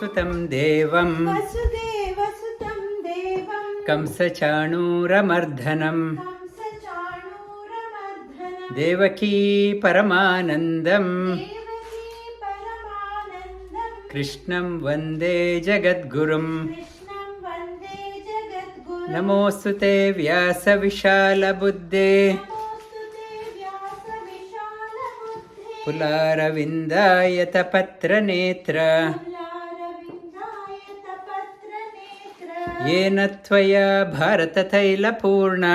वसुदेवसुतं देवं वसुदेवसुतं देवं कंसचाणूरमर्दनं देवकी परमानन्दं कृष्णं वन्दे जगद्गुरुं नमोऽस्तु ते व्यासविशालबुद्धे पुलारविन्दायतपत्रनेत्र येन त्वया भारततैलपूर्णा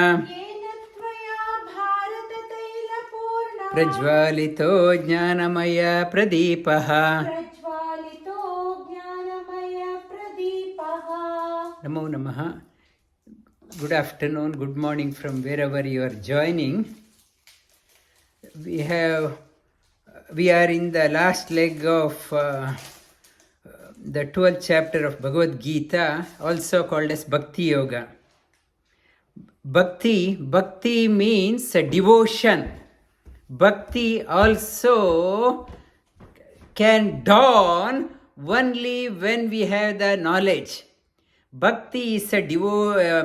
प्रज्वालितो ज्ञानमय प्रदीपः नमो नमः. Good afternoon, good morning from wherever you are joining. We are in the last leg of the 12th chapter of Bhagavad Gita, also called as Bhakti Yoga. Bhakti means devotion. Bhakti also can dawn only when we have the knowledge. Bhakti is a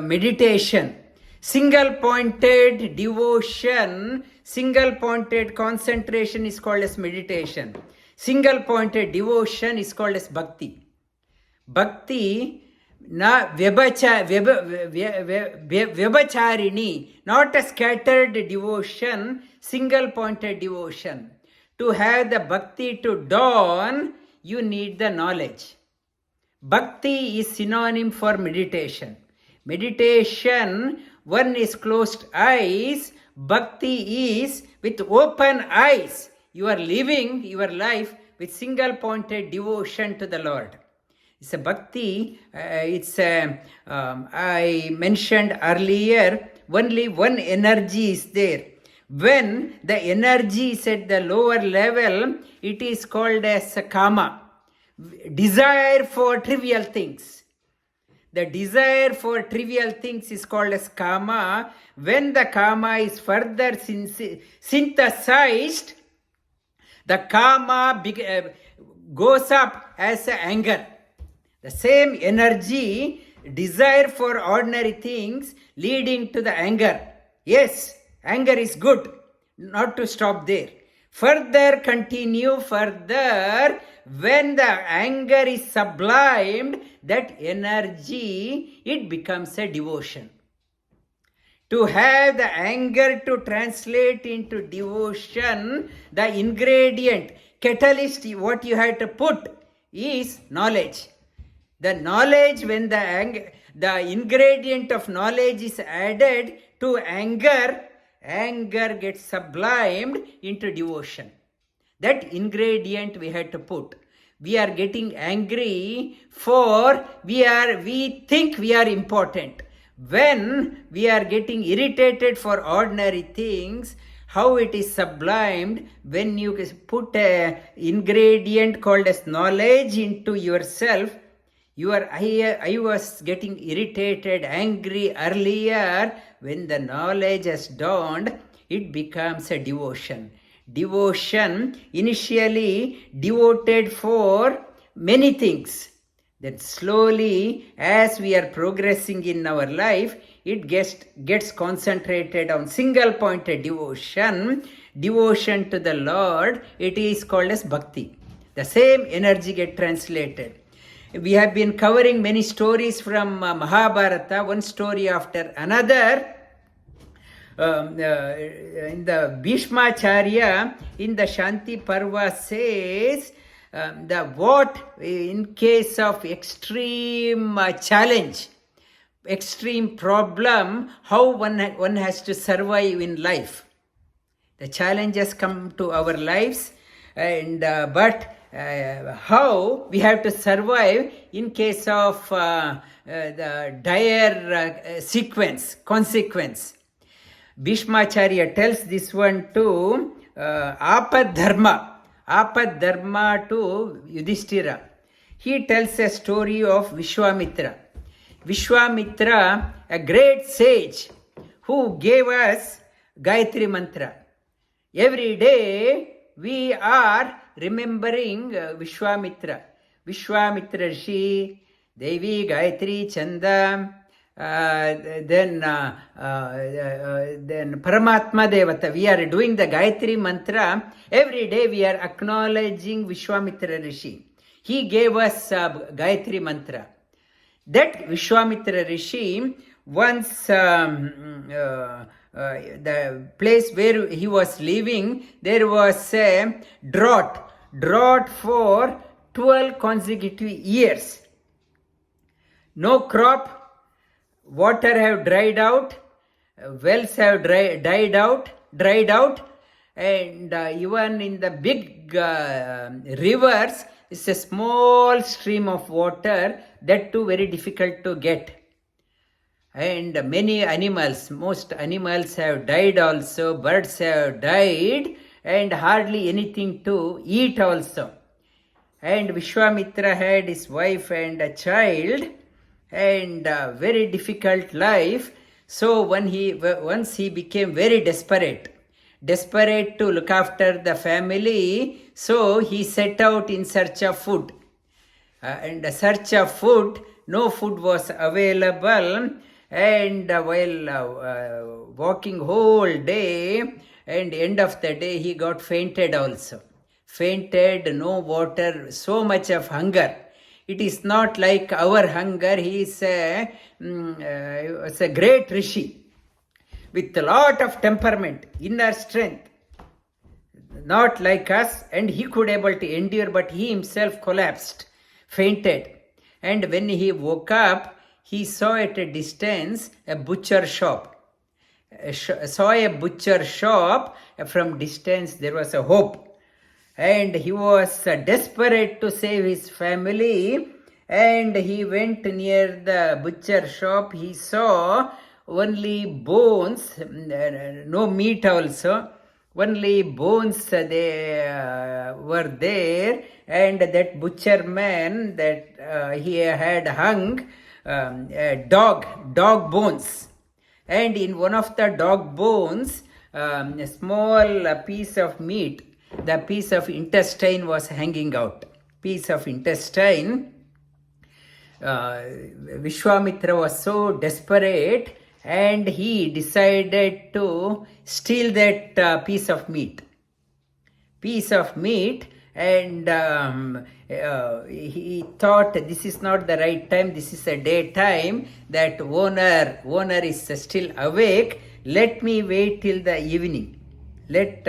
meditation. Single-pointed devotion, single-pointed concentration is called as meditation. Single-pointed devotion is called as bhakti. Bhakti, na vyabhacharini, not a scattered devotion, single-pointed devotion. To have the bhakti to dawn, you need the knowledge. Bhakti is synonym for meditation. Meditation, one is closed eyes. Bhakti is with open eyes. You are living your life with single-pointed devotion to the Lord. It's a bhakti. I mentioned earlier, only one energy is there. When the energy is at the lower level, it is called as kama. Desire for trivial things. The desire for trivial things is called as kama. When the kama is further synthesized, the kama goes up as anger. The same energy, desire for ordinary things leading to the anger. Yes, anger is good, not to stop there. Continue further. When the anger is sublimed, that energy, it becomes a devotion. To have the anger to translate into devotion, the ingredient, catalyst, what you have to put is knowledge. The knowledge, when the ingredient of knowledge is added to anger gets sublimed into devotion. That ingredient we had to put. We are getting angry for we think we are important. When we are getting irritated for ordinary things, how it is sublimed when you put an ingredient called as knowledge into yourself. I was getting irritated, angry earlier. When the knowledge has dawned, it becomes a devotion. Devotion, initially devoted for many things. Then slowly, as we are progressing in our life, it gets concentrated on single-pointed devotion. Devotion to the Lord, it is called as bhakti. The same energy gets translated. We have been covering many stories from Mahabharata, one story after another. In the Bhishmacharya, in the Shanti Parva says, in case of extreme challenge, extreme problem, how one has to survive in life. The challenges come to our lives, and how we have to survive in case of the dire consequence. Bhishmacharya tells this one to Apad Dharma to Yudhishthira. He tells a story of Vishwamitra. Vishwamitra, a great sage who gave us Gayatri Mantra. Every day we are remembering Vishwamitra. Vishwamitra Rishi, Devi Gayatri Chanda, then Paramatma Devata. We are doing the Gayatri mantra. Every day we are acknowledging Vishwamitra Rishi. He gave us Gayatri mantra. That Vishwamitra Rishi, once the place where he was living, there was a drought for 12 consecutive years. No crop, water have dried out, wells have dried out, and even in the big rivers, it's a small stream of water, that too very difficult to get. And many animals, most animals have died also, birds have died, and hardly anything to eat also. And Vishwamitra had his wife and a child, and a very difficult life. So once he became very desperate to look after the family, so he set out in search of food. And a search of food, no food was available, and while walking whole day, and end of the day he got fainted also. Fainted, no water, so much of hunger. It is not like our hunger. He is a great rishi with a lot of temperament, inner strength, not like us, and he could able to endure, but he himself collapsed, fainted. And when he woke up, he saw at a distance a butcher shop. Saw a butcher shop from distance. There was a hope. And he was desperate to save his family, and he went near the butcher shop. He saw only bones, no meat also, only bones they were there, and that butcher man, that he had hung dog bones, and in one of the dog bones, a small piece of meat, the piece of intestine was hanging out. Piece of intestine. Vishwamitra was so desperate, and he decided to steal that piece of meat. And he thought, this is not the right time, this is a daytime, that owner is still awake, let me wait till the evening. Let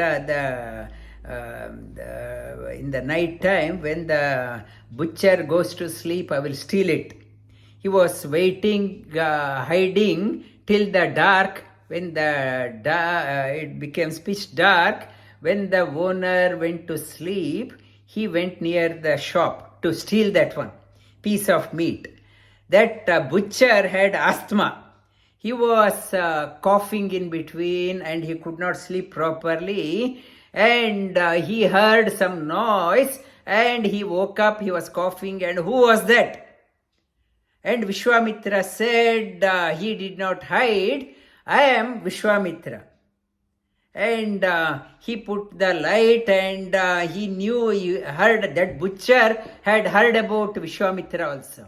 in the night time, when the butcher goes to sleep, I will steal it. He was waiting, hiding till the dark. When it became pitch dark, when the owner went to sleep, he went near the shop to steal that one piece of meat. That butcher had asthma. He was coughing in between, and he could not sleep properly. And he heard some noise, and he woke up. He was coughing, and who was that? And Vishwamitra said, he did not hide, I am Vishwamitra. And he put the light, and he heard that butcher had heard about Vishwamitra also.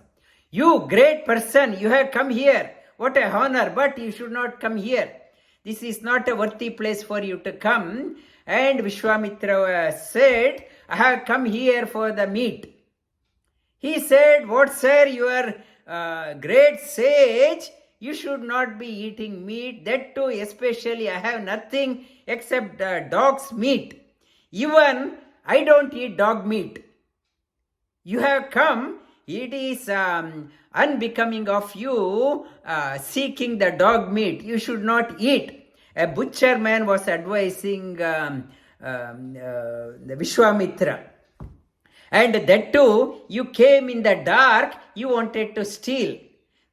You great person, you have come here. What a honor, but you should not come here. This is not a worthy place for you to come. And Vishwamitra said, I have come here for the meat. He said, what sir, you are great sage. You should not be eating meat. That too, especially, I have nothing except dog's meat. Even I don't eat dog meat. You have come, it is unbecoming of you seeking the dog meat. You should not eat. A butcher man was advising the Vishwamitra. And that too, you came in the dark, you wanted to steal.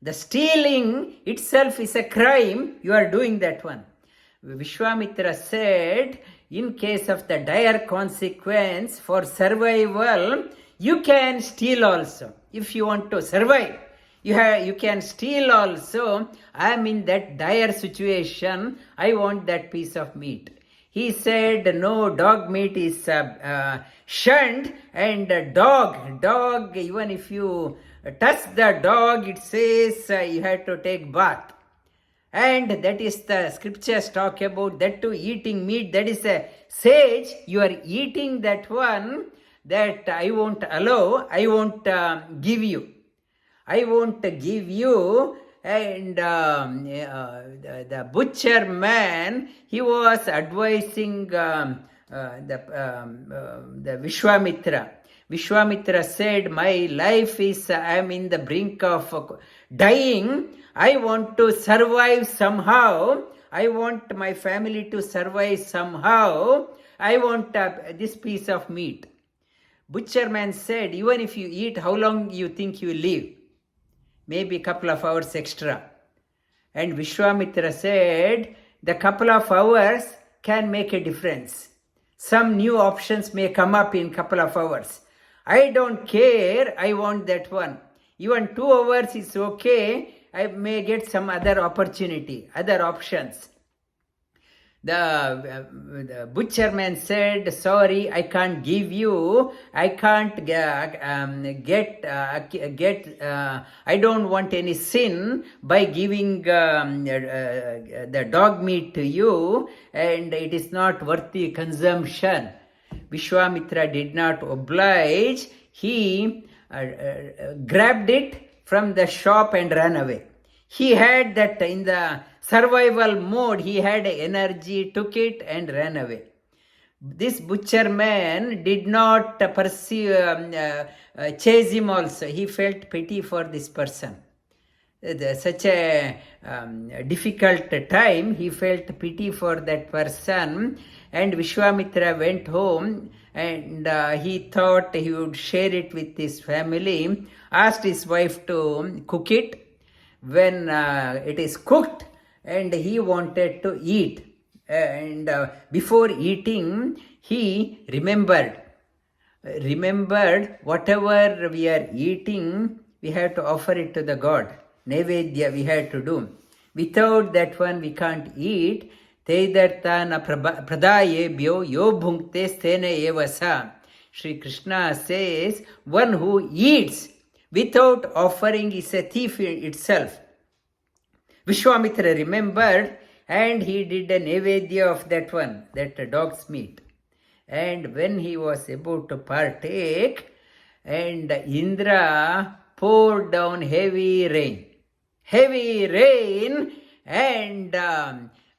The stealing itself is a crime, you are doing that one. Vishwamitra said, in case of the dire consequence for survival, you can steal also. If you want to survive, you can steal also. I am in that dire situation, I want that piece of meat. He said, no, dog meat is shunned, and dog, even if you touch the dog, it says you have to take bath. And that is the scriptures talk about that too, eating meat, that is a sage, you are eating that one, that I won't allow, I won't give you. I won't give you. And the butcher man, he was advising the Vishwamitra. Vishwamitra said, my life is, I am in the brink of dying. I want to survive somehow. I want my family to survive somehow. I want this piece of meat. Butcher man said, even if you eat, how long you think you live? Maybe a couple of hours extra. And Vishwamitra said, the couple of hours can make a difference. Some new options may come up in couple of hours. I don't care, I want that one. Even 2 hours is okay, I may get some other opportunity, other options. The butcher man said, sorry, I can't give you, I can't I don't want any sin by giving the dog meat to you, and it is not worthy consumption. Vishwamitra did not oblige. He grabbed it from the shop and ran away. He had that in the survival mode, he had energy, took it and ran away. This butcher man did not chase him also. He felt pity for this person. Such a difficult time, he felt pity for that person. And Vishwamitra went home, and he thought he would share it with his family, asked his wife to cook it. When it is cooked, and he wanted to eat, and before eating, he remembered whatever we are eating, we have to offer it to the God. Naivedya we have to do. Without that one we can't eat. Teidartana pradayebhyo yo bhunkte stene evasa. Sri Krishna says, one who eats without offering is a thief in itself. Vishwamitra remembered, and he did a naivedya of that one, that dog's meat. And when he was about to partake, and Indra poured down heavy rain, and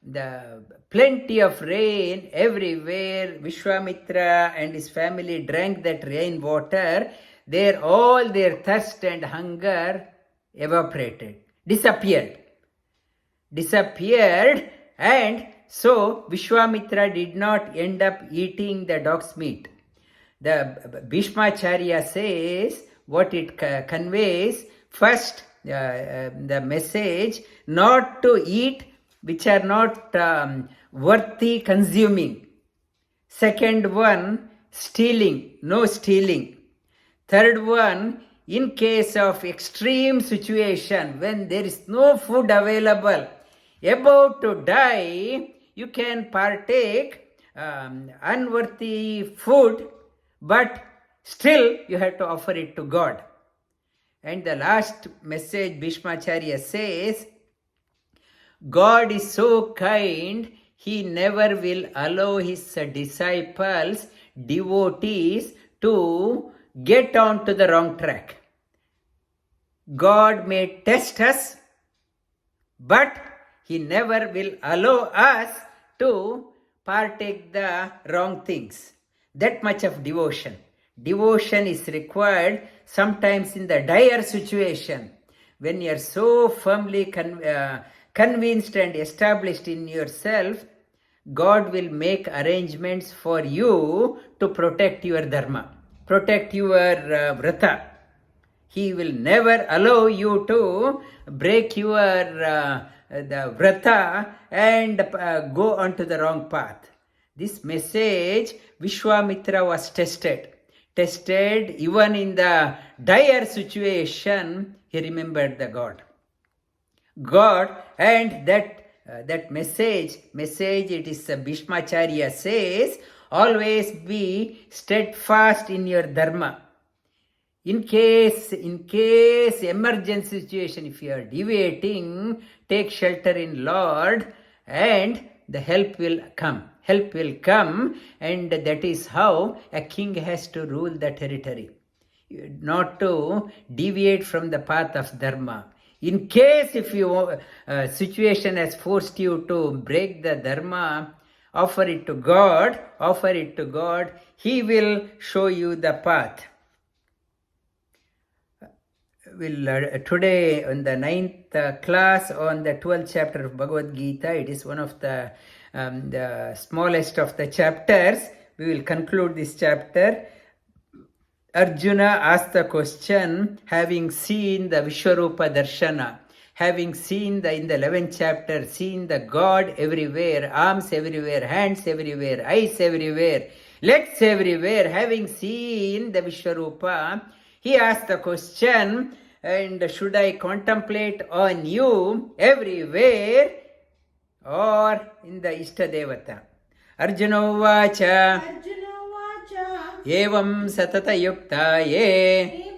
the plenty of rain everywhere. Vishwamitra and his family drank that rain water. All their thirst and hunger evaporated, disappeared. And so Vishwamitra did not end up eating the dog's meat. The Bhishmacharya says what it conveys. First, the message not to eat which are not worthy consuming. Second one, stealing, no stealing. Third one, in case of extreme situation, when there is no food available, about to die, you can partake unworthy food, but still you have to offer it to God. And the last message Bhishmacharya says, God is so kind, he never will allow his disciples, devotees, to get on to the wrong track. God may test us, but he never will allow us to partake the wrong things. That much of devotion. Devotion is required sometimes in the dire situation, when you are so firmly convinced and established in yourself. God will make arrangements for you to protect your dharma, protect your vrata. He will never allow you to break your the vrata and go onto the wrong path. This message, Vishwamitra was tested even in the dire situation. He remembered the God, and that that message, it is Bhishmacharya says, always be steadfast in your dharma. In case emergency situation, if you are deviating, take shelter in Lord, and the help will come. Help will come, and that is how a king has to rule the territory. Not to deviate from the path of dharma. In case if you situation has forced you to break the dharma, offer it to God. He will show you the path. Today on the 9th class on the 12th chapter of Bhagavad Gita, it is one of the smallest of the chapters. We will conclude this chapter. Arjuna asked the question, having seen the Vishwarupa Darshana, having seen in the 11th chapter, seen the God everywhere, arms everywhere, hands everywhere, eyes everywhere, legs everywhere, having seen the Vishwarupa, he asked the question, and should I contemplate on you everywhere or in the Ishtadevata? Arjuna Vacha. Evam satata yukta ye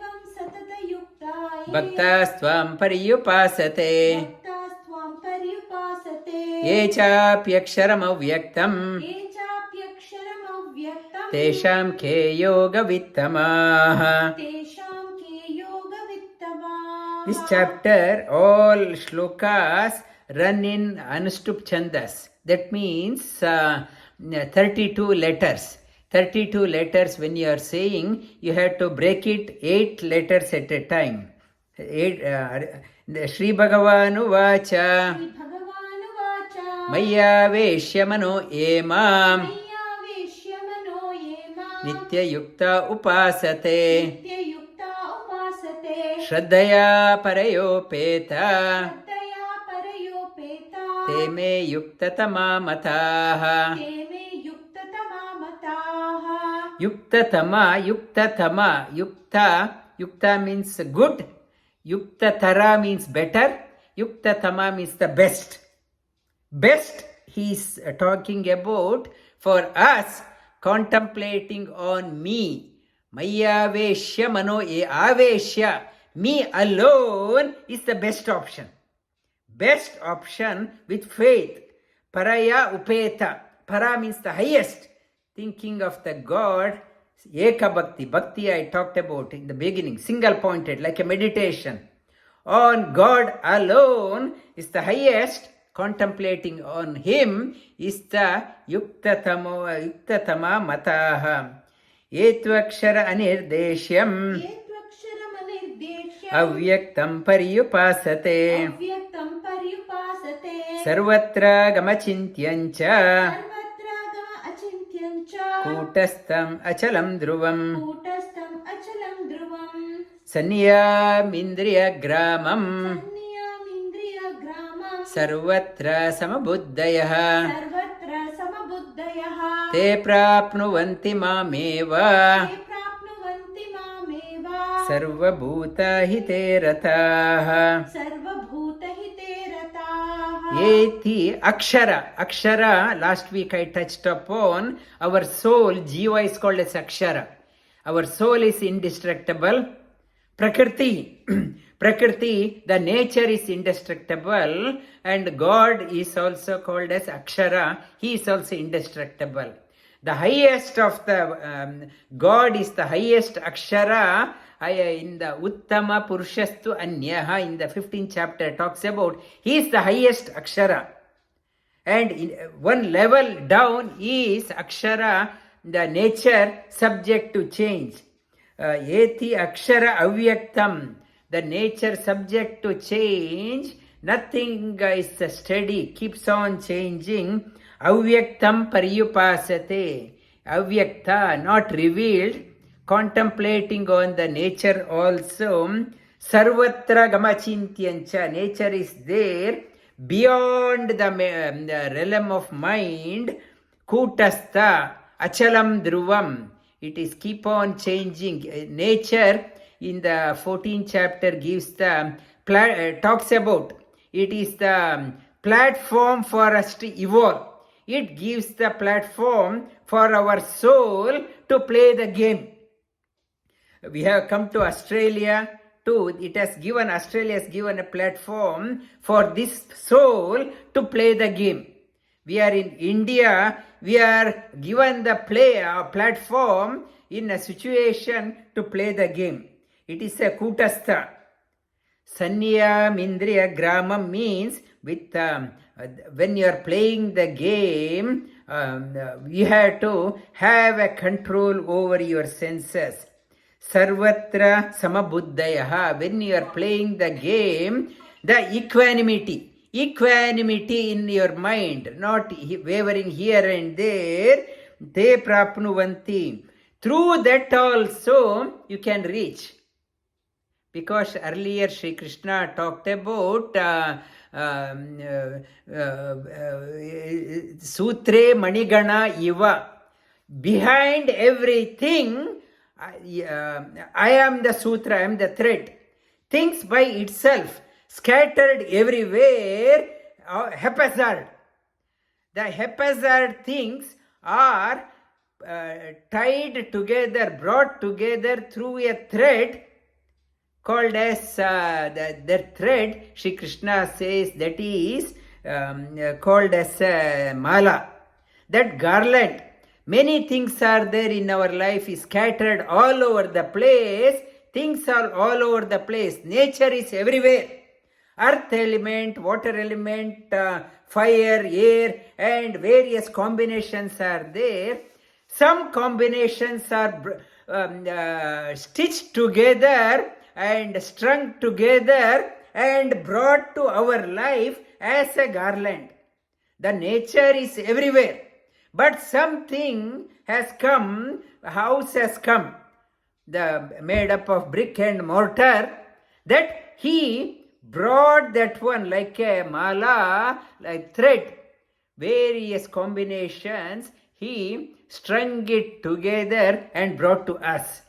bhaktastvām pariyupāsate ye chāpyaksharam avyaktam tesham ke yoga vittamah. This chapter, all shlokas run in Anushtup Chandas. That means 32 letters. 32 letters when you are saying, you have to break it 8 letters at a time. Shri Bhagavanu Vacha Maya Veshya Mano Emam Nitya Yukta Upasate Shraddhaya Parayopeta Teme Yukta Tamamataha. Yukta means good. Yukta tara means better. Yukta tama means the best. Best he is talking about for us contemplating on me. Maya veshya mano e aveshya. Me alone is the best option. Best option with faith. Paraya upeta. Para means the highest. Thinking of the God, Eka Bhakti. Bhakti I talked about in the beginning, single pointed, like a meditation. On God alone is the highest. Contemplating on Him is the Yuktatama Mataha. Etvakshara Anirdeshyam Avyaktam Pariyupasate Sarvatra Gamachintyancha Kutastam Achalam Dhruvam Sanyamindriya Gramam Sarvatra Samabuddhayah Te Prapnuvanti Mameva Sarvabhuta Hite Rataha. Eti Akshara. Akshara, last week I touched upon. Our soul, Jiva is called as Akshara. Our soul is indestructible. Prakriti. Prakriti, the nature is indestructible. And God is also called as Akshara. He is also indestructible. The highest of the God is the highest Akshara. In the Uttama Purushastu Anyaha, in the 15th chapter, talks about he is the highest Akshara. And in one level down is Akshara, the nature subject to change. Eti Akshara Avyaktam, the nature subject to change. Nothing is steady, keeps on changing. Avyaktam Pariyupasate. Avyakta, not revealed. Contemplating on the nature also. Sarvatra Gamachintyancha. Nature is there beyond the realm of mind. Kutastha Achalam Dhruvam. It is keep on changing. Nature in the 14th chapter gives the talks about. It is the platform for us to evolve. It gives the platform for our soul to play the game. We have come to Australia too. Australia has given a platform for this soul to play the game. We are in India, we are given the platform in a situation to play the game. It is a kutastha. Sanyam Indriya Gramam means when you are playing the game, you have to have a control over your senses. Sarvatra Samabuddhayaha. When you are playing the game, the equanimity in your mind, not wavering here and there, te prapnuvanti. Through that also you can reach. Because earlier Sri Krishna talked about Sutre Manigana Iva. Behind everything, I am the sutra, I am the thread. Things by itself, scattered everywhere, haphazard. The haphazard things are tied together, brought together through a thread called as the thread. Shri Krishna says that is called as mala. That garland. Many things are there in our life, is scattered all over the place. Things are all over the place. Nature is everywhere. Earth element, water element, fire, air, and various combinations are there. Some combinations are stitched together and strung together and brought to our life as a garland. The nature is everywhere. But something has come, a house has come, made up of brick and mortar, that he brought that one like a mala, like thread, various combinations, he strung it together and brought to us.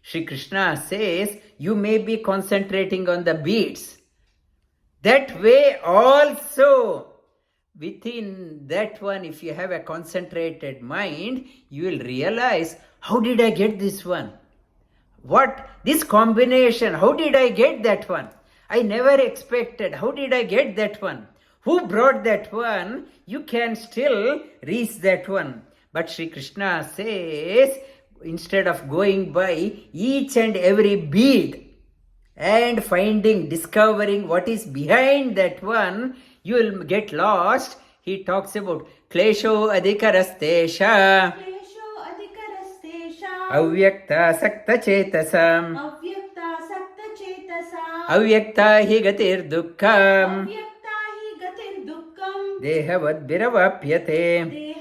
Shri Krishna says, you may be concentrating on the beads. That way also, within that one, if you have a concentrated mind, you will realize, how did I get this one? What? This combination, how did I get that one? I never expected. How did I get that one? Who brought that one? You can still reach that one. But Shri Krishna says, instead of going by each and every bead and discovering what is behind that one, you will get lost. He talks about klesho adhikarastesha avyakta sakta chetasam avyakta hi gatir dukkham dehavad viravapyate.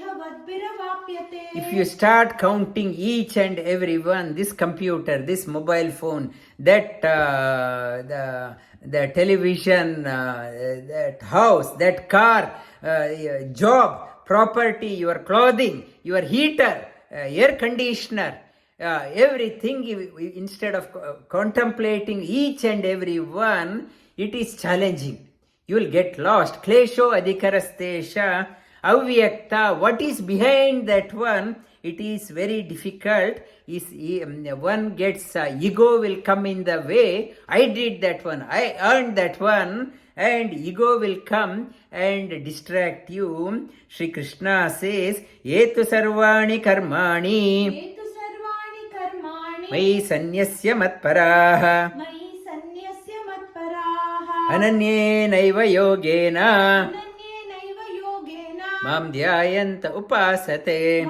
If you start counting each and every one, this computer, this mobile phone, that the television, that house, that car, job, property, your clothing, your heater, air conditioner, everything, instead of contemplating each and every one, it is challenging. You will get lost. Klesho adhikarastesha avyakta. What is behind that one? It is very difficult. One gets ego will come in the way. I did that one, I earned that one, and ego will come and distract you. Shri Krishna says, Yetu sarvani karmani Mai sanyasya matparaha Ananye naiva yogena Mam dhyayanta upasate.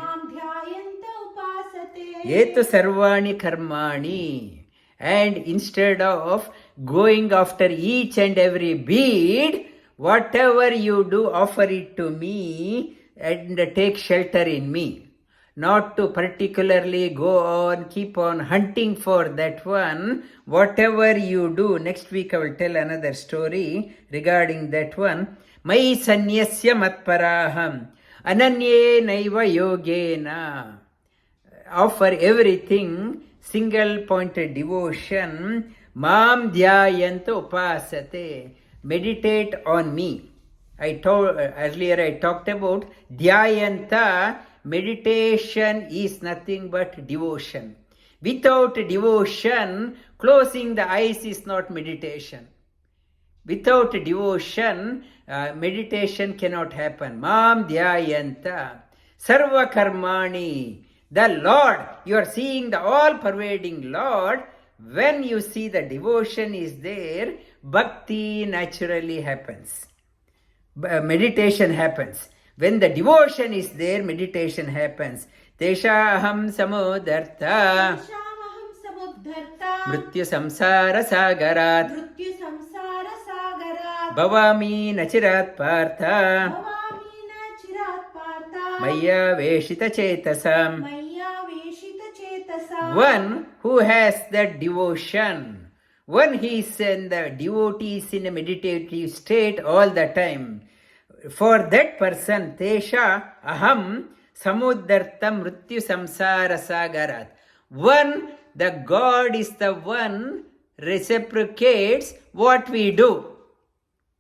Yetu sarvani karmani. And instead of going after each and every bead, whatever you do, offer it to me and take shelter in me. Not to particularly go on, keep on hunting for that one. Whatever you do, next week I will tell another story regarding that one. Mai sanyasya matparaham ananye naiva yogena. Offer everything, single pointed devotion. Mam dhyayanta upasate. Meditate on me. Earlier I talked about Dhyayanta. Meditation is nothing but devotion. Without devotion, closing the eyes is not meditation. Without devotion, meditation cannot happen. Mam Dhyayanta. Sarva Karmani. The Lord, you are seeing the all-pervading Lord. When you see the devotion is there, bhakti naturally happens. Meditation happens. When the devotion is there, meditation happens. Tesha aham samodartha. Teshamaham samudharta. Mrityu samsara sagarat. Mrityu samsara sagarat. Bhavami nachirat partha. Bhavami nachirat partha. Maya veshita chetasam. Maya veshita chetasa. One who has that devotion, one he is in the devotee is in a meditative state all the time. For that person, Tesha aham samuddartam mrityu samsara sagarat. One, the God is the one reciprocates what we do.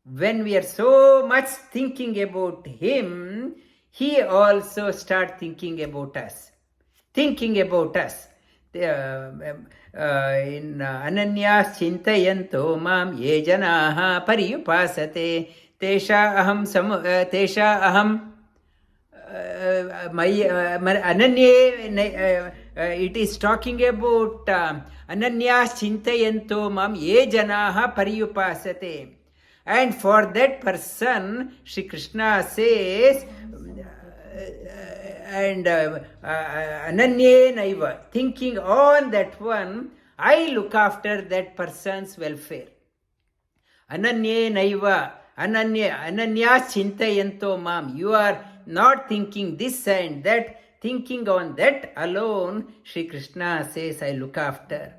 When we are so much thinking about Him, He also starts thinking about us. Thinking about us. In Ananyas Chintayanto Mam Ye Janaha Pariyupasate Tesha Aham Ananye. It is talking about Ananyas Chintayanto Mam Ye Janaha Pariyupasate. And for that person, Shri Krishna says, and Ananye Naiva, thinking on that one, I look after that person's welfare. Ananye Naiva, Ananya Chintayanto Mam, you are not thinking this and that, thinking on that alone, Shri Krishna says, I look after.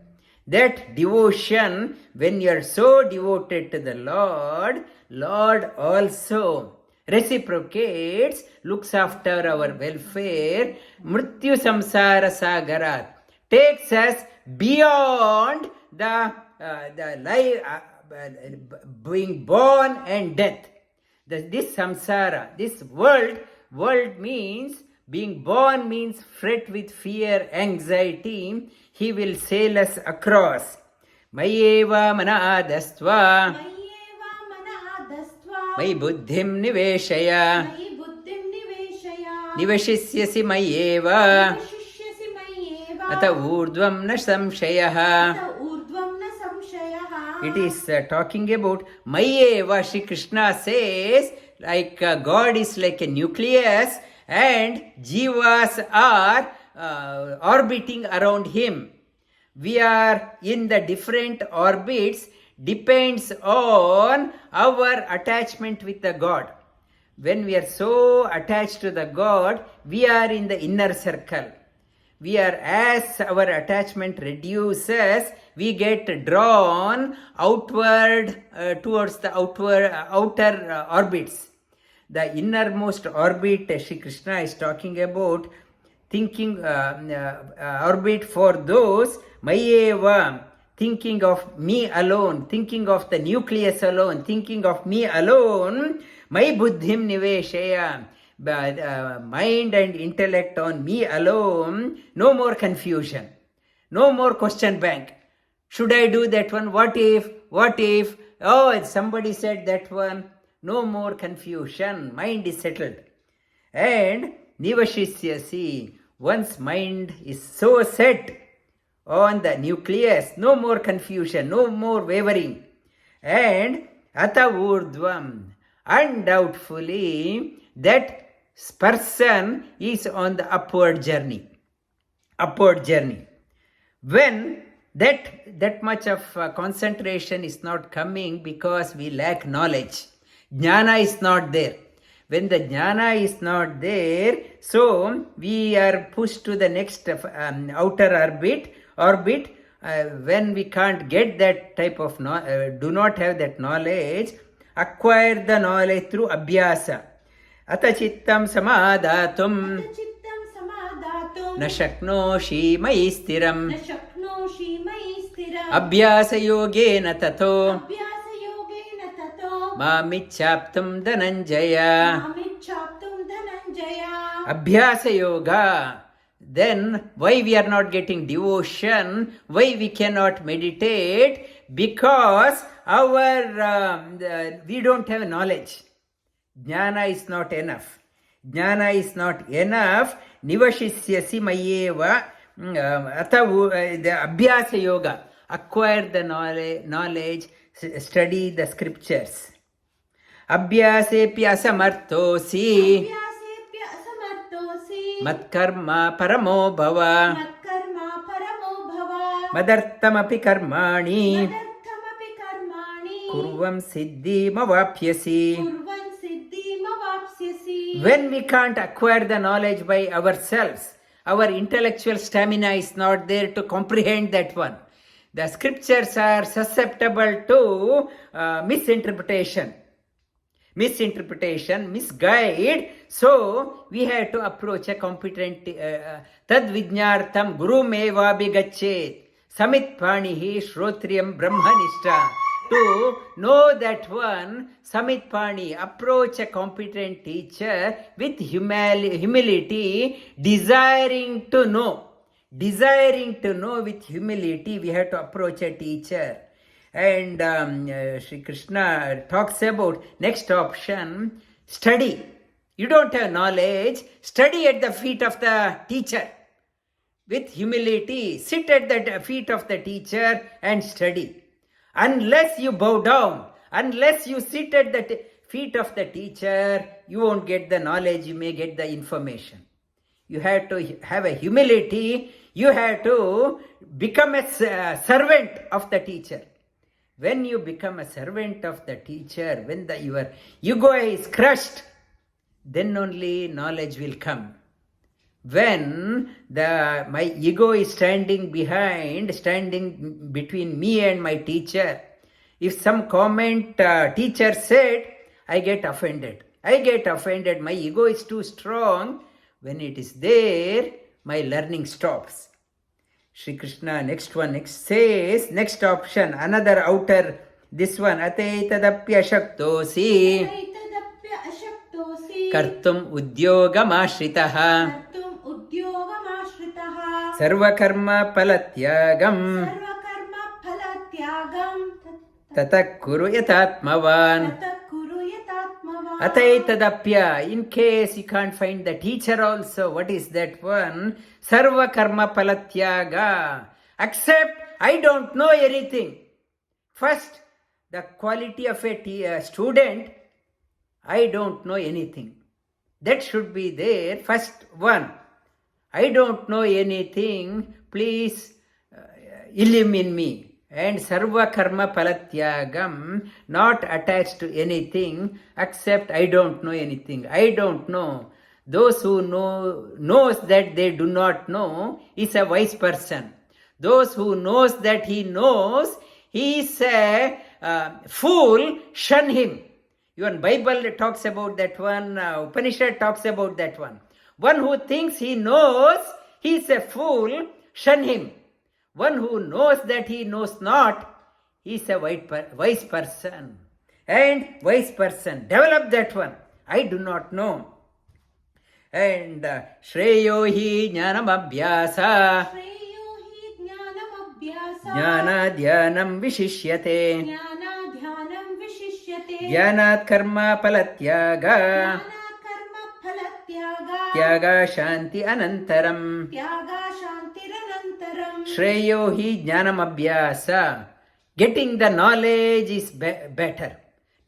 That devotion, when you are so devoted to the Lord, Lord also reciprocates, looks after our welfare. Mrityu samsara sagarat, takes us beyond the life, being born and death. This samsara, this world means, being born means fret with fear, anxiety. He will sail us across. Mayeva manadastva. Mai buddhim niveshaya. Nivashisyasi mayeva. Ata urdvam na samshayaha. It is talking about Mayeva. Shri Krishna says, like God is like a nucleus and jivas are orbiting around Him. We are in the different orbits, depends on our attachment with the God. When we are so attached to the God, we are in the inner circle. We are, as our attachment reduces, we get drawn outward towards the outer orbits. The innermost orbit Shri Krishna is talking about, thinking orbit for those Mayeva, thinking of me alone, thinking of the nucleus alone, thinking of me alone, my buddhim niveshaya, mind and intellect on me alone, no more confusion, no more question bank. Should I do that one? What if, oh, somebody said that one. No more confusion, mind is settled. And nivashisyasi, one's mind is so set on the nucleus, no more confusion, no more wavering. And ata urdvam, undoubtfully that person is on the upward journey. When that much of concentration is not coming because we lack knowledge. Jnana is not there. When the jnana is not there, so we are pushed to the next outer orbit. When we can't get that type of do not have that knowledge, acquire the knowledge through abhyasa. Ata chittam samadatum na shaknoshi mai stiram abhyasa yogena tato Mamichaptum Dhananjaya. Mamichaptum Dhananjaya. Abhyasa Yoga. Then why we are not getting devotion? Why we cannot meditate? Because we don't have knowledge. Jnana is not enough. Jnana is not enough. Nivashisyasi mayeva. The Abhyasa Yoga. Acquire the knowledge, study the scriptures. Abhyasepi asamartosi. Abhyasepya asamartosi. Matkarma paramo bhava. Matkarma paramo bhava. Madartamapi karmani. Madarthamapi karmani. Kurvam siddhi mavapyasi. Kurvan siddhim avapsyasi. When we can't acquire the knowledge by ourselves, our intellectual stamina is not there to comprehend that one. The scriptures are susceptible to misinterpretation, misguide. So we have to approach a competent tad vijnartham guru meva bigachet samit panihi shrotriyam brahmanishta. To know that one, samit pani, approach a competent teacher with humility, desiring to know with humility. We have to approach a teacher. And Sri Krishna talks about next option, study. You don't have knowledge, study at the feet of the teacher. With humility, sit at the feet of the teacher and study. Unless you bow down, unless you sit at the feet of the teacher, you won't get the knowledge, you may get the information. You have to have a humility, you have to become a servant of the teacher. When you become a servant of the teacher, when your ego is crushed, then only knowledge will come. When my ego is standing between me and my teacher, if some comment teacher said, I get offended. My ego is too strong. When it is there, my learning stops. Shri Krishna, next says, next option, another outer, this one, ataitadapya shaktosi. Aitadapya ashaktosi. Kartum udyogam Sarvakarma palatyagam. Tatakuru yatatmavan. Ataitadapya. In case you can't find the teacher also, what is that one? Sarvakarma palatyaga. Accept, I don't know anything. First, the quality of a student, I don't know anything. That should be there. First one. I don't know anything, please illumine me. And sarva karma palatyagam, not attached to anything, except I don't know anything. I don't know. Those who knows that they do not know is a wise person. Those who knows that he knows, he is a fool, shun him. Even Bible talks about that one, Upanishad talks about that one. One who thinks he knows, he is a fool, shun him. One who knows that he knows not, he is a wise person. And wise person, develop that one. I do not know. And Shreyo hi jnanam abhyasa. Jnana dhyanam vishishyate. Dhyanat karma palatyaga. Tyaga shanti anantaram. Shreyo hi jnanam abhyasa. Getting the knowledge is better.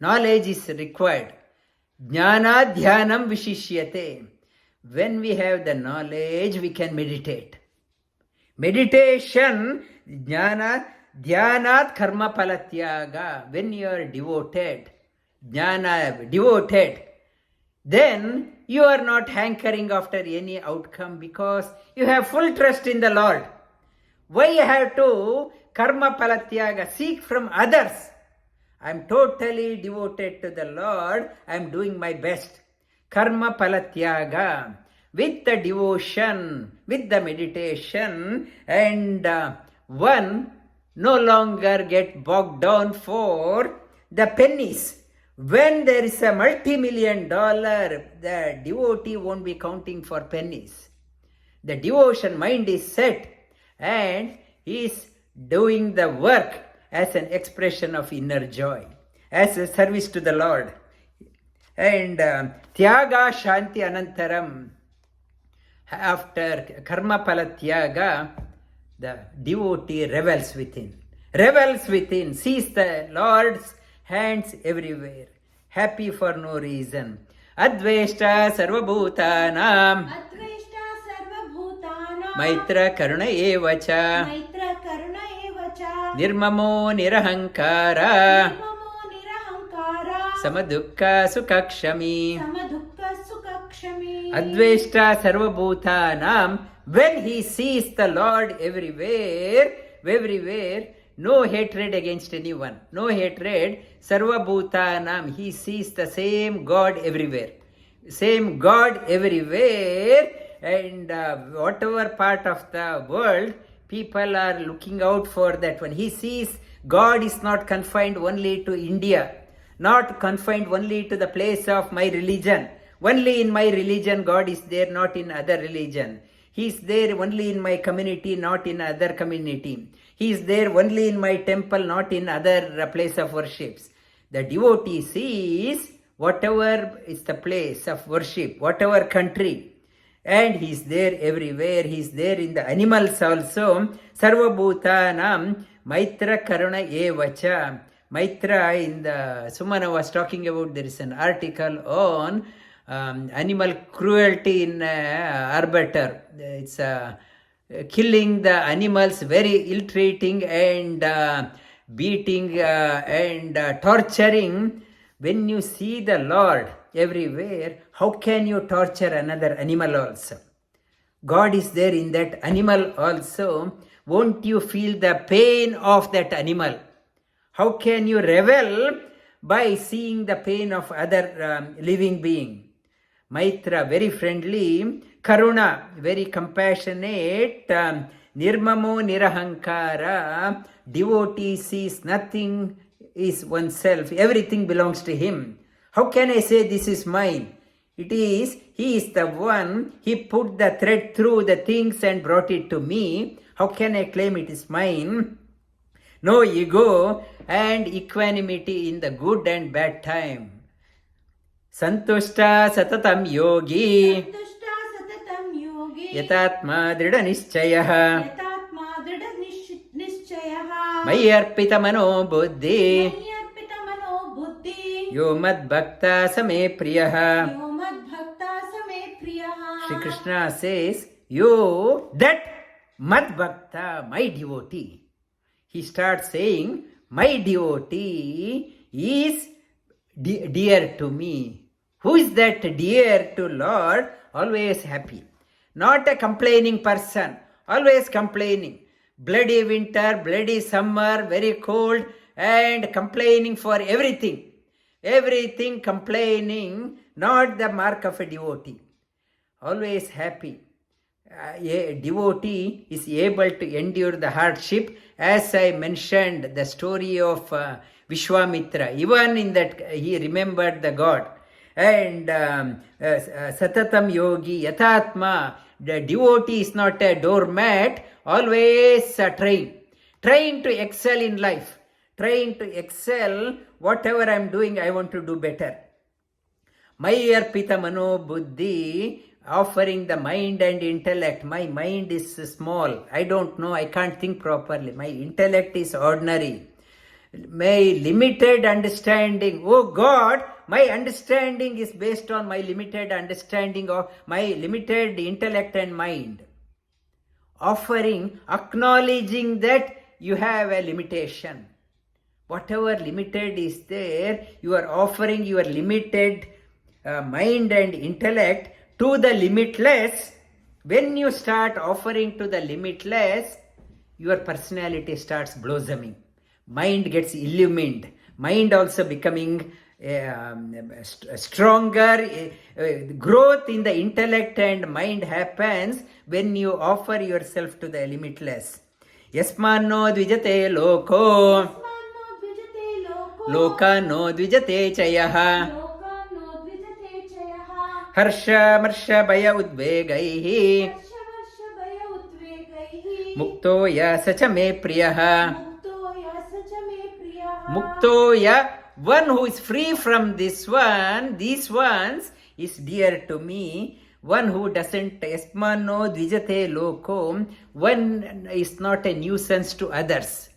Knowledge is required. Jnana dhyanam vishishyate. When we have the knowledge, we can meditate. Meditation, jnana, dhyanat karma palatyaga. When you are devoted, jnana, devoted, then you are not hankering after any outcome because you have full trust in the Lord. Why you have to karma palatyaga, seek from others? I am totally devoted to the Lord. I am doing my best. Karma palatyaga, with the devotion, with the meditation, and one no longer get bogged down for the pennies, When there is a multi-million-dollar, the devotee won't be counting for pennies. The devotion mind is set and he is doing the work as an expression of inner joy, as a service to the Lord. And Tyaga Shanti Anantaram, after Karma Pala Tyaga, the devotee revels within, sees the Lord's hands everywhere, happy for no reason. Adveshta Sarvabhutanam, Adveshta Sarvabhutanam, Maitra Karuna Evacha, Maitra Karuna Evacha, Nirmamo Nirahankara, Nirmamo Nirahankara, Samadukka Sukakshami. Samadukka Sukakshami. Adveshta Sarvabhutanam, when he sees the Lord everywhere, no hatred against anyone, no hatred. Sarvabhutanam, he sees the same God everywhere, and whatever part of the world, people are looking out for that one. He sees God is not confined only to India, not confined only to the place of my religion. Only in my religion God is there, not in other religion. He is there only in my community, not in other community. He is there only in my temple, not in other place of worships. The devotee sees whatever is the place of worship, whatever country, and he is there everywhere. He is there in the animals also. Sarvabhutanam Maitra Karuna Evacha. Maitra, in the Sumana was talking about, there is an article on animal cruelty in arbiter. It's killing the animals, very ill-treating and beating and torturing. When you see the Lord everywhere, how can you torture another animal also? God is there in that animal also. Won't you feel the pain of that animal? How can you revel by seeing the pain of other living being? Maitra, very friendly. Karuna, very compassionate. Nirmamo Nirahankara, devotee sees nothing is oneself, everything belongs to him. How can I say this is mine? He is the one, he put the thread through the things and brought it to me. How can I claim it is mine? No ego and equanimity in the good and bad time. Santushta Satatam Yogi, Santushta Satatam Yogi, Yatatma Drida Nishchayaha, Yatatma Drida Nishchayaha, Mayarpita Mano Buddhi, Mayarpita Mano Buddhi, Yo Mad Bhakta Same Priyaha. Yo Mad Bhakta Same Priyaha. Shri Krishna says, you, that Mad Bhakta, my devotee. He starts saying, my devotee is dear to me. Who is that dear to Lord? Always happy. Not a complaining person. Always complaining. Bloody winter, bloody summer, very cold, and complaining for everything. Everything complaining, not the mark of a devotee. Always happy. A devotee is able to endure the hardship. As I mentioned, the story of Vishwamitra, even in that he remembered the God. And Satatam Yogi, Yatatma, the devotee is not a doormat, always trying to excel in life, trying to excel. Whatever I am doing, I want to do better. Mayarpita Mano Buddhi, offering the mind and intellect. My mind is small, I don't know, I can't think properly. My intellect is ordinary. My limited understanding, oh God, my understanding is based on my limited understanding of my limited intellect and mind. Offering, acknowledging that you have a limitation. Whatever limited is there, you are offering your limited mind and intellect to the limitless. When you start offering to the limitless, your personality starts blossoming. Mind gets illumined. Mind also becoming stronger. Growth in the intellect and mind happens when you offer yourself to the limitless. Yasmanno dvijate loko. lokano dvijate chayah. lokano dvijate chayah. Harsha marsha bhaya udvegaihi. Harsha varsha bhaya udvegaihi. Mukto ya sacha me priyah. Mukto ya sacha me priyah. Mukto ya, one who is free from this one, these ones, is dear to me. One who doesn't yasmano dvijate loko, one is not a nuisance to others.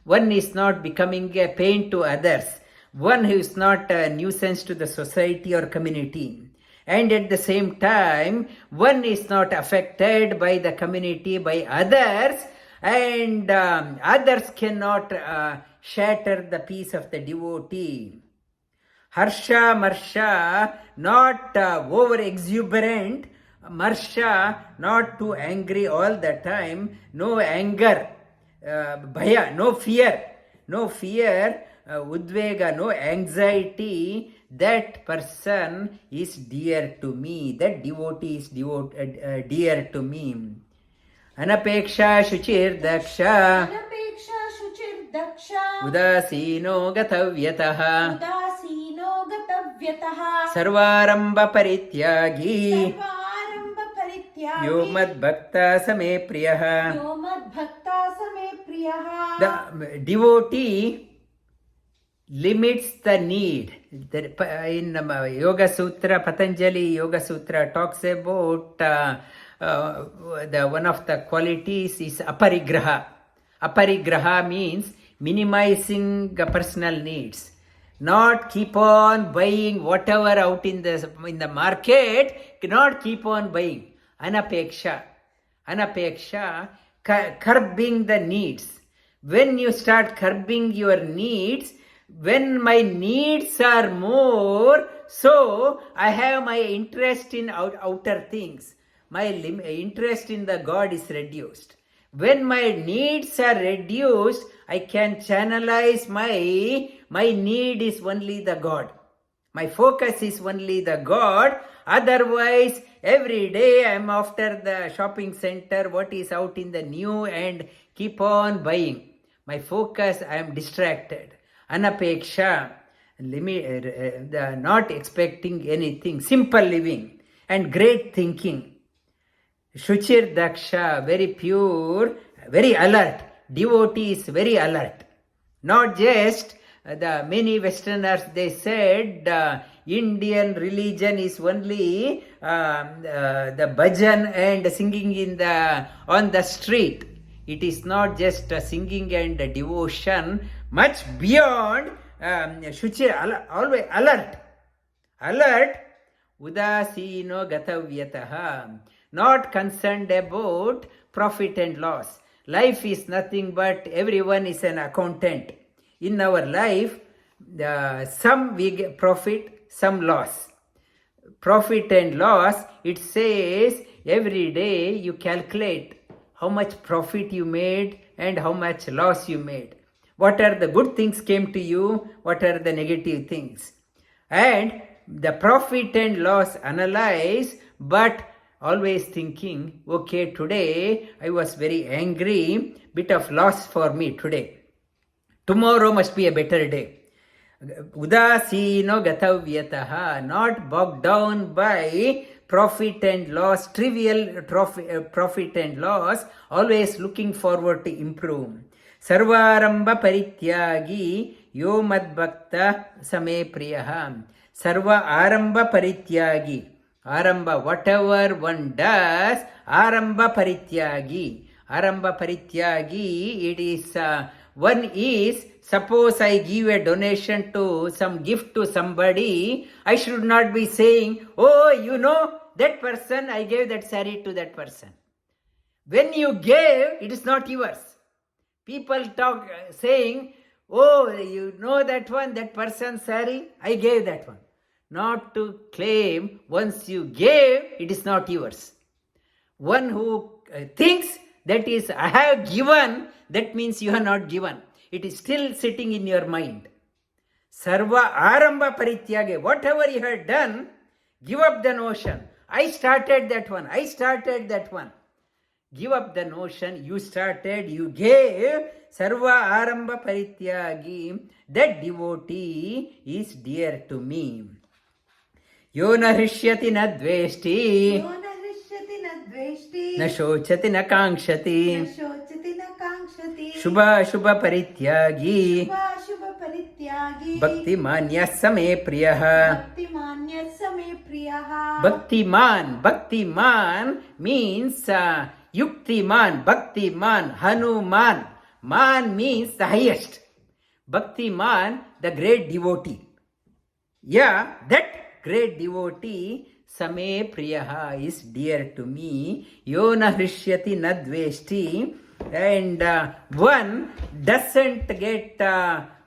One is not becoming a pain to others. One who is not a nuisance to the society or community. And at the same time, one is not affected by the community, by others, and others cannot shatter the peace of the devotee. Harsha Marsha, not over exuberant. Marsha, not too angry all the time. No anger. Bhaya, no fear. No fear. Udvega, no anxiety. That person is dear to me. That devotee is dear to me. Anapeksha Shuchir Daksha. Anapeksha shuchir daksha. Udasino Gatavyataha. Udasino gatavyataha. Sarvaramba Parityagi. Sarvaramba parityagi. Yo mad bhakta same priyaha. Yo mad bhakta same priyah. The devotee limits the need. In Yoga Sutra, Patanjali Yoga Sutra talks about the one of the qualities is aparigraha. Aparigraha means minimizing the personal needs. Not keep on buying whatever out in the market, cannot keep on buying. Anapeksha. Anapeksha, curbing the needs. When you start curbing your needs, when my needs are more, so I have my interest in outer things. My interest in the God is reduced. When my needs are reduced, I can channelize my need is only the God. My focus is only the God. Otherwise, every day I am after the shopping center, what is out in the new, and keep on buying. My focus, I am distracted. Anapeksha, not expecting anything, simple living and great thinking. Shuchir Daksha, very pure, very alert. Devotee is very alert. Not just the many Westerners, they said Indian religion is only the bhajan and singing on the street. It is not just singing and devotion, much beyond. Shuchir, always alert. Alert. Udasino gatavyataha. Not concerned about profit and loss. Life is nothing but everyone is an accountant. In our life, some we get profit, some loss. Profit and loss, it says every day you calculate how much profit you made and how much loss you made. What are the good things came to you? What are the negative things? And the profit and loss analyze, but always thinking, okay, today I was very angry, bit of loss for me today. Tomorrow must be a better day. Udasino gatavyataha, not bogged down by profit and loss, trivial profit and loss, always looking forward to improve. Sarvaramba parityagi yo madbhakta same priyaha. Sarva aramba parityagi. Aramba, whatever one does, aramba parityagi. Aramba parityagi, it is, one is, suppose I give a donation to some gift to somebody, I should not be saying, oh, you know, that person, I gave that saree to that person. When you gave, it is not yours. People talk saying, oh, you know that one, that person's saree, I gave that one. Not to claim, once you gave, it is not yours. One who thinks that is, I have given, that means you have not given. It is still sitting in your mind. Sarva aramba parityage, whatever you have done, give up the notion. I started that one. give up the notion you started, you gave. Sarva Aramba Parityagi, that devotee is dear to me. Yo na hrishyati na dveshti, यो न हृष्यति न द्वेष्टि na shochati na kankshati, न शोचति न काङ्क्षति Shubha Shubha Parityagi, शुभाशुभ परित्यागी Bhaktimanya Same Priyaha. भक्तिमान्यः समे प्रियः Bhaktiman means Yuktiman, Bhaktiman, Hanuman. Man means the highest. Bhaktiman, the great devotee. Yeah, that great devotee, Same Priyaha, is dear to me. Yona Hrishyati Nadveshti. And one doesn't get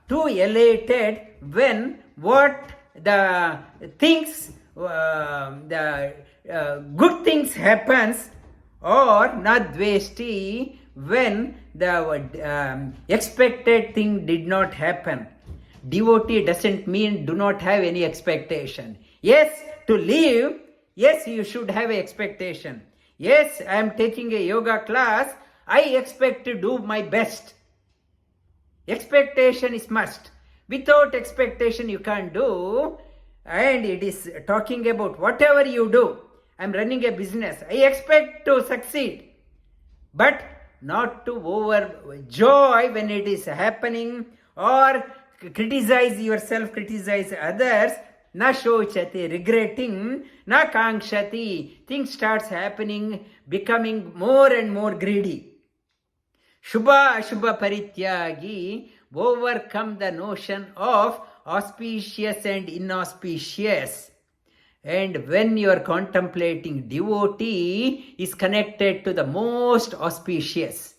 too elated when what the things, the good things happens, or Nadveshti when the expected thing did not happen. Devotee doesn't mean do not have any expectation. Yes, to live, yes, you should have expectation. Yes, I am taking a yoga class, I expect to do my best. Expectation is must. Without expectation you can't do. And it is talking about whatever you do. I am running a business, I expect to succeed. But not to overjoy when it is happening, or criticize yourself, criticize others. Na shochati, regretting. Na kankshati, things starts happening, becoming more and more greedy. Shubha Ashubha Parityagi, overcome the notion of auspicious and inauspicious. And when you are contemplating, devotee is connected to the most auspicious.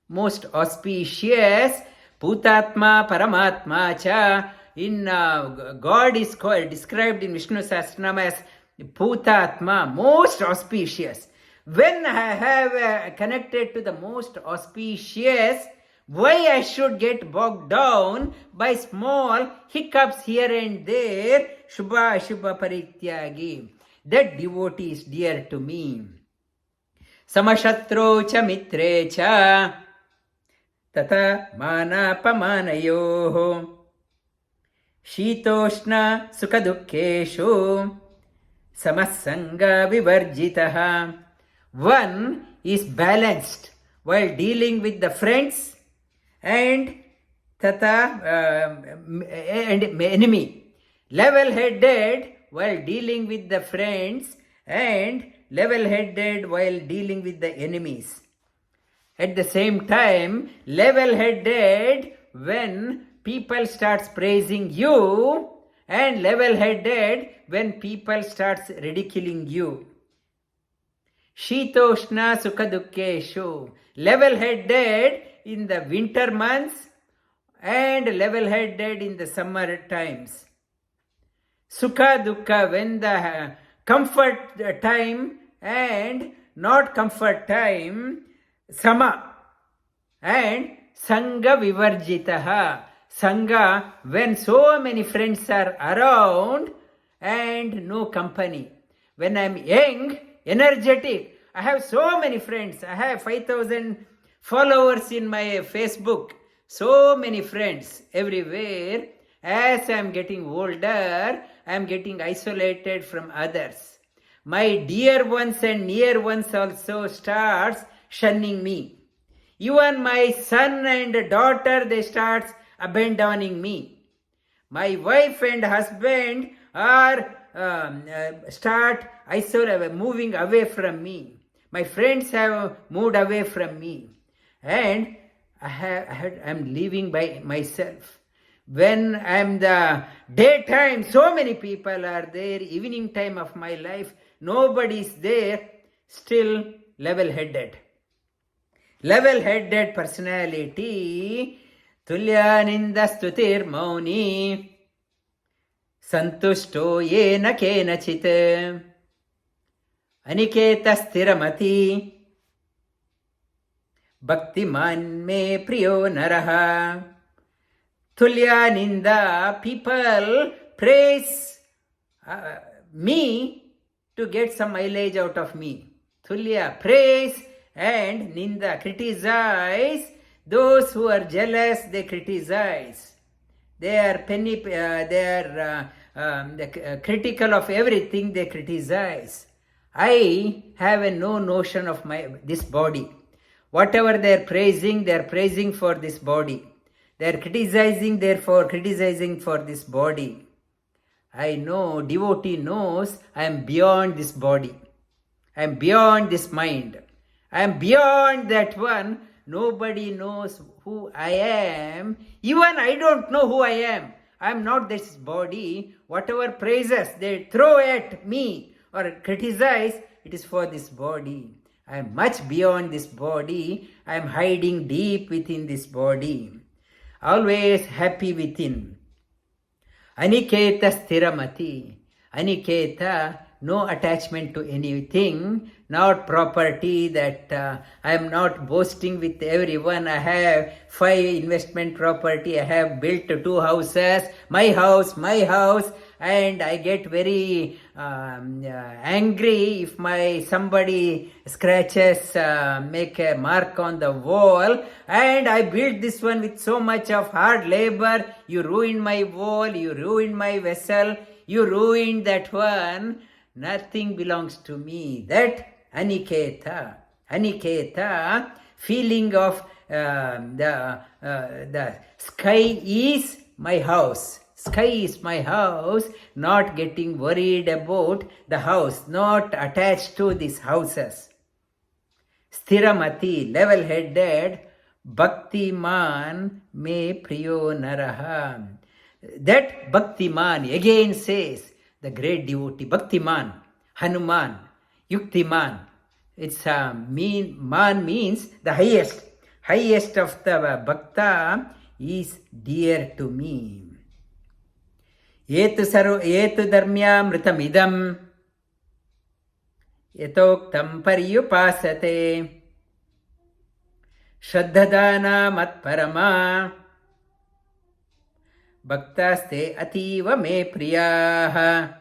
Most auspicious, Bhutatma Paramatma Cha. In God is called, described in Vishnu Sahasranama as Bhutatma, most auspicious. When I have connected to the most auspicious, why I should get bogged down by small hiccups here and there? Shubha Shubha Parityagi. That devotee is dear to me. Samashatro cha mitre cha tata manapamanayoho shitoshna sukhadukkeshu samasanga vivarjitaha. One is balanced while dealing with the friends and enemy. Level-headed while dealing with the friends and level-headed while dealing with the enemies. At the same time, level-headed when people starts praising you, and level-headed when people starts ridiculing you. Shitoshna Sukhadukkeshu, level-headed in the winter months and level-headed in the summer times. Sukha Dukkha, when the comfort time and not comfort time, Sama. And Sangha Vivarjitaha, Sangha, when so many friends are around and no company. When I am young, energetic, I have so many friends. I have 5,000 followers in my Facebook. So many friends everywhere. As I am getting older, I am getting isolated from others. My dear ones and near ones also starts shunning me. Even my son and daughter, they start abandoning me. My wife and husband are start moving away from me. My friends have moved away from me. And I am living by myself. When I am the daytime, so many people are there. Evening time of my life, nobody is there. Still level-headed. Level-headed personality. Tulyaninda stutir mauni. Santushto yena kenachit. Aniketa stiramati. Bhaktiman me priyo naraha. Tulyaninda, people praise me to get some mileage out of me. Tulya, praise and ninda, criticize. Those who are jealous, they criticize. They are critical of everything, they criticize. I have no notion of this body. Whatever they are praising for this body. They are criticizing, therefore criticizing for this body. I know, devotee knows, I am beyond this body. I am beyond this mind. I am beyond that one. Nobody knows who I am. Even I don't know who I am. I am not this body. Whatever praises they throw at me or criticize, it is for this body. I am much beyond this body. I am hiding deep within this body. Always happy within. Aniketa sthiramati. Aniketa, no attachment to anything, not property that I am not boasting with everyone. I have 5 investment property. I have built 2 houses, my house, and I get very angry if somebody scratches, make a mark on the wall, and I built this one with so much of hard labor. You ruined my wall, you ruined my vessel, you ruined that one. Nothing belongs to me. That aniketa, feeling of the sky is my house. Sky is my house, not getting worried about the house, not attached to these houses. Sthiramati, level-headed, bhaktiman me priyo naraha. That bhaktiman again says, the great devotee, bhaktiman, Hanuman, yuktiman. It's man means the highest of the bhakta is dear to me. Yetu dharmyamritamidam yatoktam paryupasate shraddhadana matparama bhaktaste ativa me priyaha.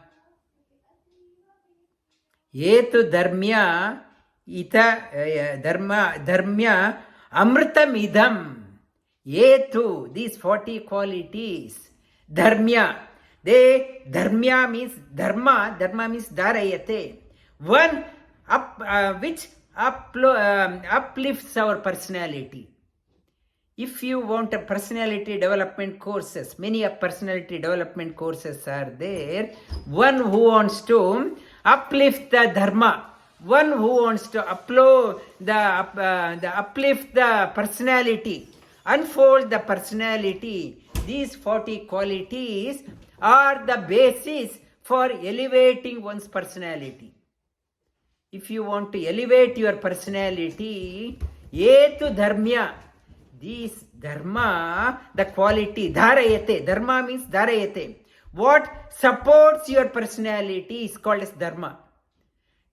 Yetu dharmya amritamidam. Yetu, these 40 qualities. Dharmya. Dharmya means dharma means dharayate. One which uplifts our personality. If you want a personality development courses, many personality development courses are there. One who wants to uplift the dharma, one who wants to uplift the personality, unfold the personality. These 40 qualities are the basis for elevating one's personality. If you want to elevate your personality, yetu dharmya, this dharma, the quality, dharayate, dharma means dharayate. What supports your personality is called as dharma.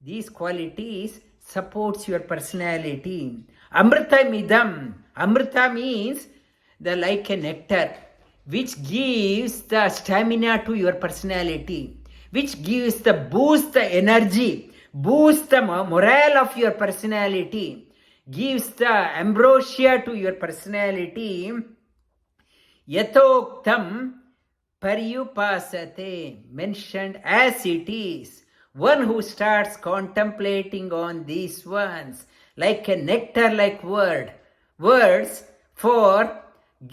These qualities supports your personality. Amrita midam, amrita means like a nectar, which gives the stamina to your personality, which gives the boost the energy, boost the morale of your personality, gives the ambrosia to your personality. Yatoktam paryupasate, mentioned as it is. One who starts contemplating on these ones, like a nectar-like words for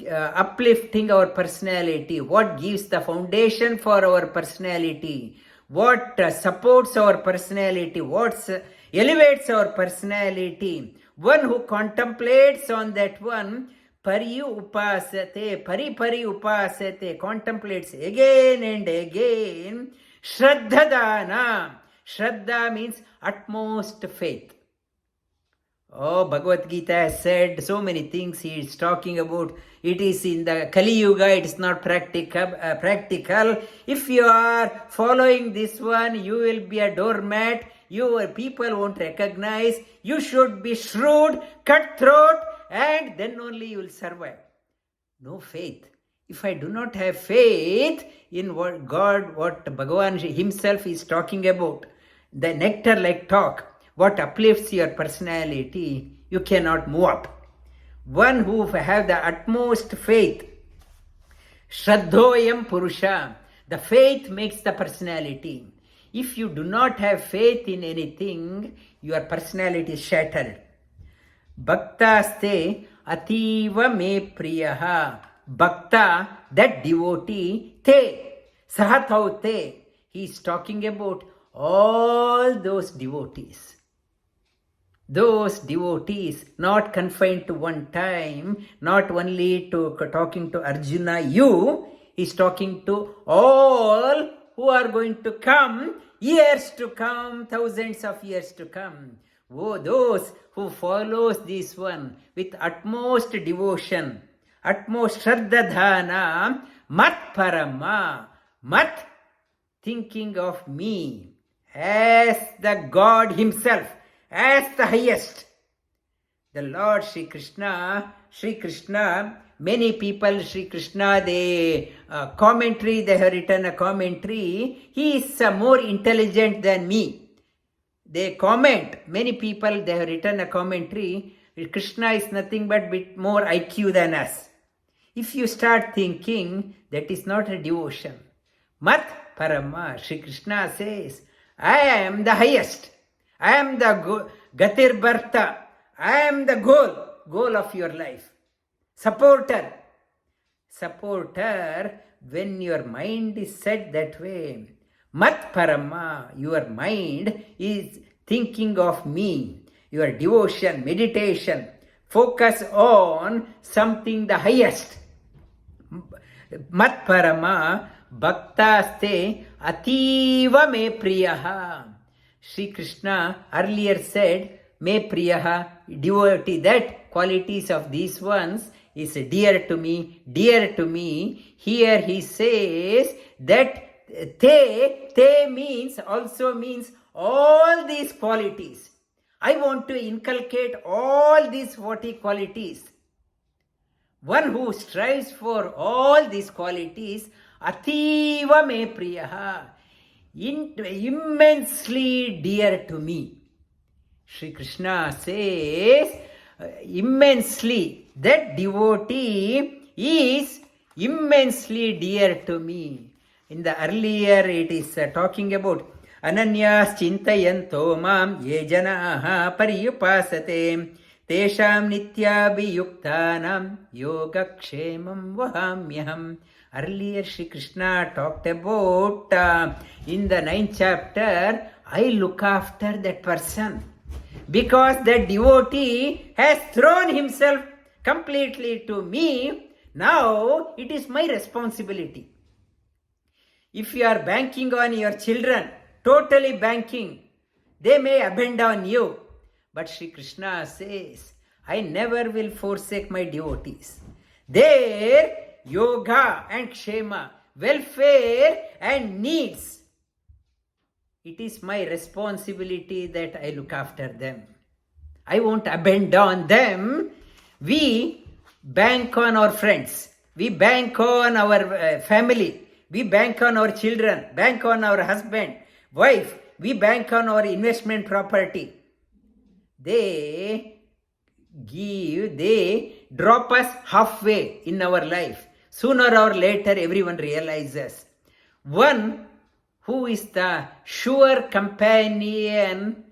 uplifting our personality, what gives the foundation for our personality, what supports our personality, what elevates our personality. One who contemplates on that one, pari upasate, contemplates again and again. Shraddhadana, Shraddha means utmost faith. Oh, Bhagavad Gita has said so many things. He is talking about it is in the Kali Yuga, it is not practical. If you are following this one, you will be a doormat. Your people won't recognize. You should be shrewd, cutthroat, and then only you will survive. No faith. If I do not have faith in what Bhagavan himself is talking about, the nectar-like talk, what uplifts your personality, you cannot move up. One who have the utmost faith, Shraddhoyam Purusha, the faith makes the personality. If you do not have faith in anything, your personality is shattered. Bhaktaste ativa me priyaha. Bhakta, that devotee, te, sahatau te. He is talking about all those devotees. Those devotees, not confined to one time, not only to talking to Arjuna, you, is talking to all who are going to come, years to come, thousands of years to come. Oh, those who follows this one with utmost devotion, utmost shraddhadhana, mat parama, mat, thinking of me as the God himself, as the highest. The Lord Sri Krishna, many people, Sri Krishna, they have written a commentary. He is more intelligent than me. They comment, many people, they have written a commentary, Krishna is nothing but bit more IQ than us. If you start thinking, that is not a devotion. Mat Parama, Sri Krishna says, I am the highest. I am the Gatir Bharta. I am the goal of your life. Supporter, when your mind is set that way, Mat Parama, your mind is thinking of me, your devotion, meditation, focus on something the highest. Mat Parama, Bhaktaste Ativa Me Priyaha. Sri Krishna earlier said, Me Priyaha, devotee, that qualities of these ones is dear to me. Here he says that te means all these qualities. I want to inculcate all these 40 qualities. One who strives for all these qualities, ativa me priyaha, immensely dear to me. Sri Krishna says, immensely, that devotee is immensely dear to me. In the earlier it is talking about Ananyas Chintayanto Mam Ye Janaha Pariyupasate Tesham Nityabhiyuktanam Yogakshemam Vahamyaham. Earlier Sri Krishna talked about in the 9th chapter, I look after that person. Because that devotee has thrown himself completely to me, now it is my responsibility. If you are banking on your children, totally banking, they may abandon you. But Sri Krishna says, I never will forsake my devotees. Their yoga and kshema, welfare and needs, it is my responsibility that I look after them. I won't abandon them. We bank on our friends. We bank on our family. We bank on our children, bank on our husband, wife. We bank on our investment property. They drop us halfway in our life. Sooner or later, everyone realizes. One who is the sure companion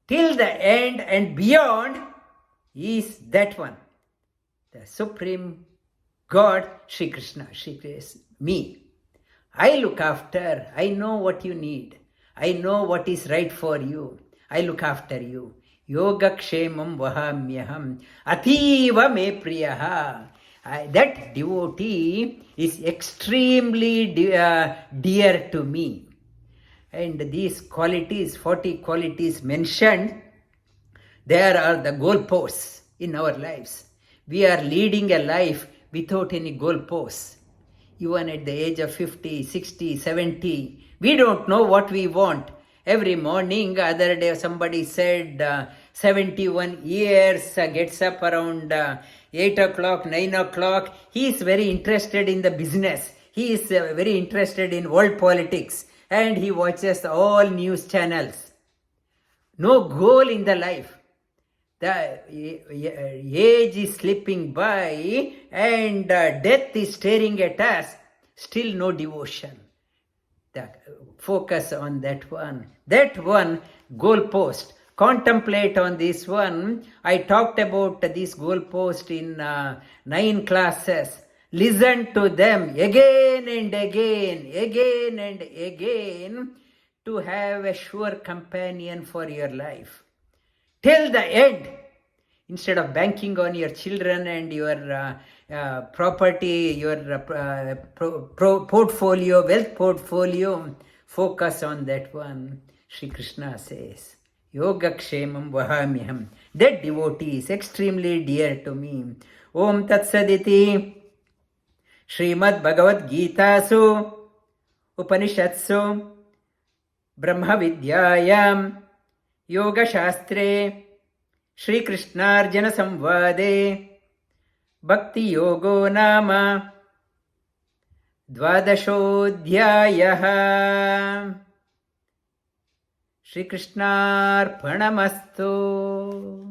till the end and beyond is that one. The Supreme God, Sri Krishna, me. I look after, I know what you need. I know what is right for you. I look after you. Yogakshemam vahamyaham ativa me priyaha. That devotee is extremely dear to me. And these qualities, 40 qualities mentioned, there are the goalposts in our lives. We are leading a life without any goalposts. Even at the age of 50, 60, 70, we don't know what we want. Every morning, other day somebody said 71 years, gets up around 8 o'clock, 9 o'clock. He is very interested in the business. He is very interested in world politics. And he watches all news channels. no goal in the life. The age is slipping by and death is staring at us, still no devotion. Focus on that one goalpost. Contemplate on this one. I talked about this goalpost in 9 classes. Listen to them again and again to have a sure companion for your life till the end. Instead of banking on your children and your property, your portfolio, wealth portfolio, focus on that one. Sri Krishna says, Yoga Kshemam Vahamyam. That devotee is extremely dear to me. Om Tat Saditi Srimad Bhagavad Gita Su Upanishatsu Brahma Vidyayam Yoga Shastre Shri Krishnarjuna Samvade Bhakti Yogo Nama Dvadashodhyayaha. Shri Krishnarpanamastu.